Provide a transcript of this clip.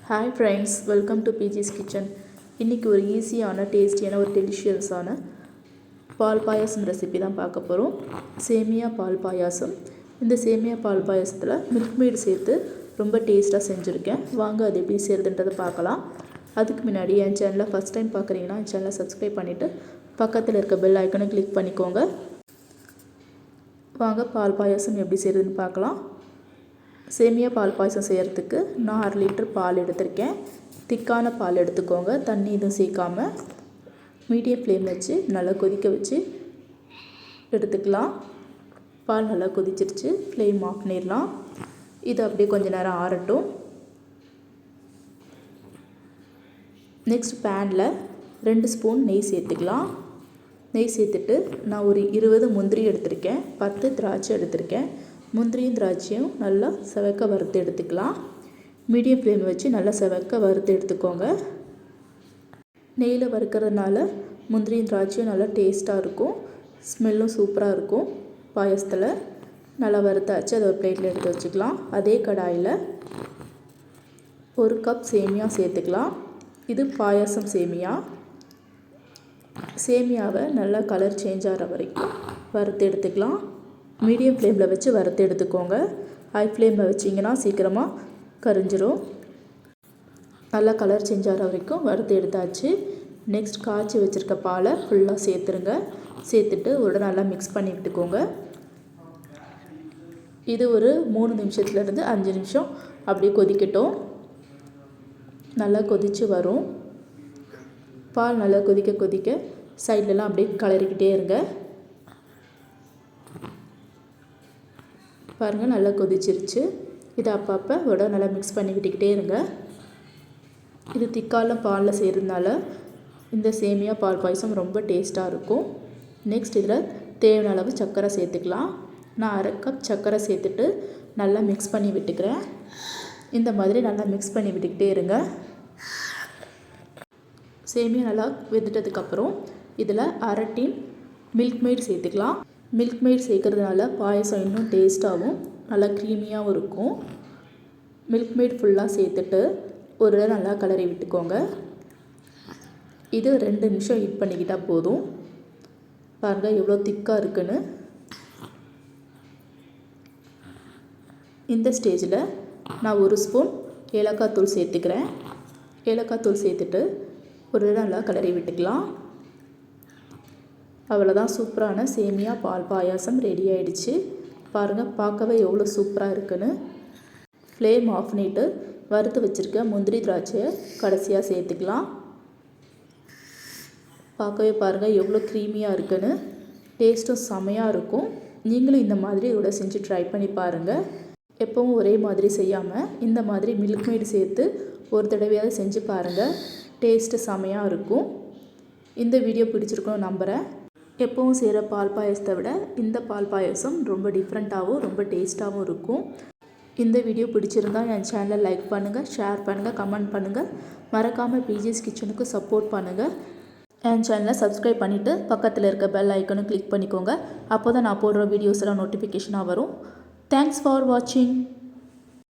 Hi friends, welcome to பிஜிஸ் kitchen. இன்றைக்கி ஒரு ஈஸியான டேஸ்டியான ஒரு டெலிஷியஸான பால் பாயாசம் ரெசிபி தான் பார்க்க போகிறோம். சேமியா பால் பாயாசம். இந்த சேமியா பால் பாயாசத்தில் மில்க் மேட் சேர்த்து ரொம்ப டேஸ்ட்டாக செஞ்சுருக்கேன். வாங்க அது எப்படி செய்கிறதுன்றதை பார்க்கலாம். அதுக்கு முன்னாடி என் சேனலை ஃபஸ்ட் டைம் பார்க்குறீங்கன்னா என் சேனலை சப்ஸ்கிரைப் பண்ணிவிட்டு பக்கத்தில் இருக்க பெல் ஐக்கனை கிளிக் பண்ணிக்கோங்க. வாங்க பால் பாயாசம் எப்படி செய்கிறதுன்னு பார்க்கலாம். சேமியா பால் பாயசம் செய்கிறதுக்கு நான் 1/2 லிட்டர் பால் எடுத்திருக்கேன். திக்கான பால் எடுத்துக்கோங்க. தண்ணி எதுவும் சேர்க்காமல் மீடியம் ஃப்ளேம் வச்சு நல்லா கொதிக்க வச்சு எடுத்துக்கலாம். பால் நல்லா கொதிச்சிருச்சு. ஃப்ளேம் ஆஃப் பண்ணிடலாம். இது அப்படியே கொஞ்சம் நேரம் ஆறட்டும். நெக்ஸ்ட் பேனில் 2 ஸ்பூன் நெய் சேர்த்துக்கலாம். நெய் சேர்த்துட்டு நான் ஒரு 20 முந்திரி எடுத்திருக்கேன், 10 திராட்சை எடுத்திருக்கேன். முந்திரியும் திராட்சையும் நல்லா செவக்க வறுத்து எடுத்துக்கலாம். மீடியம் ஃப்ளேம் வச்சு நல்லா செவக்க வறுத்து எடுத்துக்கோங்க. நெய்யில் வறுக்கிறதுனால முந்திரியும் திராட்சையும் நல்லா டேஸ்ட்டாக இருக்கும். ஸ்மெல்லும் சூப்பராக இருக்கும். பாயசத்தில் நல்லா வறுத்தாச்சு. அதை ஒரு பிளேட்டில் எடுத்து வச்சுக்கலாம். அதே கடாயில் 1 கப் சேமியா சேர்த்துக்கலாம். இது பாயாசம் சேமியா. சேமியாவை நல்லா கலர் சேஞ்ச் ஆகிற வரைக்கும் வறுத்து எடுத்துக்கலாம். மீடியம் ஃப்ளேமில் வச்சு வறுத்து எடுத்துக்கோங்க. ஹை ஃப்ளேமில் வச்சிங்கன்னா சீக்கிரமாக கரிஞ்சிரும். நல்லா கலர் சேஞ்ச் ஆகிற வரைக்கும் வறுத்து எடுத்தாச்சு. நெக்ஸ்ட் காய்ச்சி வச்சுருக்க பாலை ஃபுல்லாக சேர்த்துருங்க. சேர்த்துட்டு ஒரு நல்லா மிக்ஸ் பண்ணி விட்டுக்கோங்க. இது ஒரு 3 நிமிஷத்துலேருந்து 5 நிமிஷம் அப்படியே கொதிக்கட்டும். நல்லா கொதித்து வரும். பால் நல்லா கொதிக்க கொதிக்க சைட்லலாம் அப்படியே கலரிக்கிட்டே இருங்க. பாருங்கள், நல்லா கொதிச்சிருச்சு. இதை அப்பப்போ நல்லா மிக்ஸ் பண்ணி விட்டுக்கிட்டே இருங்க. இது திக்கால பாலில் செய்கிறதுனால இந்த சேமியா பால் பாயசம் ரொம்ப டேஸ்ட்டாக இருக்கும். நெக்ஸ்ட் இதில் தேவையான அளவு சர்க்கரை சேர்த்துக்கலாம். நான் 1/2 கப் சர்க்கரை சேர்த்துட்டு நல்லா மிக்ஸ் பண்ணி விட்டுக்கிறேன். இந்த மாதிரி நல்லா மிக்ஸ் பண்ணி விட்டுக்கிட்டே இருங்க. சேமியா நல்லா வெந்துட்டதுக்கப்புறம் இதில் 1/2 டீன் மில்க் மேட் சேர்த்துக்கலாம். மில்க் மேட் சேர்க்கறதுனால பாயசம் இன்னும் டேஸ்ட்டாகவும் நல்லா க்ரீமியாகவும் இருக்கும். மில்க் மேட் ஃபுல்லாக சேர்த்துட்டு ஒரு நல்லா கலரி விட்டுக்கோங்க. இது 2 நிமிஷம் ஹீட் பண்ணிக்கிட்டால் போதும். பாருங்கள் எவ்வளோ திக்காக இருக்குன்னு. இந்த ஸ்டேஜில் நான் 1 ஸ்பூன் ஏலக்காய் தூள் சேர்த்துக்கிறேன். ஏலக்காய் தூள் சேர்த்துட்டு ஒரு நல்லா கலரி விட்டுக்கலாம். அவ்வளோதான், சூப்பரான சேமியா பால் பாயாசம் ரெடி ஆகிடுச்சு. பாருங்கள், பார்க்கவே எவ்வளோ சூப்பராக இருக்குன்னு. ஃப்ளேம் ஆஃப் பண்ணிவிட்டு வறுத்து வச்சுருக்க முந்திரி திராட்சையை கடைசியாக சேர்த்துக்கலாம். பார்க்கவே பாருங்கள் எவ்வளோ க்ரீமியாக இருக்குன்னு. டேஸ்ட்டும் செமையாக இருக்கும். நீங்களும் இந்த மாதிரி இதோட செஞ்சு ட்ரை பண்ணி பாருங்கள். எப்பவும் ஒரே மாதிரி செய்யாமல் இந்த மாதிரி மில்க் மேட் சேர்த்து ஒரு தடவையாவது செஞ்சு பாருங்கள். டேஸ்ட்டு செமையாக இருக்கும். இந்த வீடியோ பிடிச்சிருக்கணும் நம்புகிறேன். எப்பவும் செய்கிற பால் பாயசத்தை விட இந்த பால் பாயசம் ரொம்ப டிஃப்ரெண்ட்டாகவும் ரொம்ப டேஸ்ட்டாகவும் இருக்கும். இந்த வீடியோ பிடிச்சிருந்தால் என் சேனலை லைக் பண்ணுங்கள், ஷேர் பண்ணுங்கள், கமெண்ட் பண்ணுங்கள். மறக்காமல் பிஜிஸ் கிச்சனுக்கு சப்போர்ட் பண்ணுங்கள். என் சேனலை சப்ஸ்கிரைப் பண்ணிவிட்டு பக்கத்தில் இருக்க பெல் ஐக்கனும் கிளிக் பண்ணிக்கோங்க. அப்போ தான் நான் போடுற வீடியோஸ் எல்லாம் நோட்டிஃபிகேஷனாக வரும். தேங்க்ஸ் ஃபார் வாட்சிங்.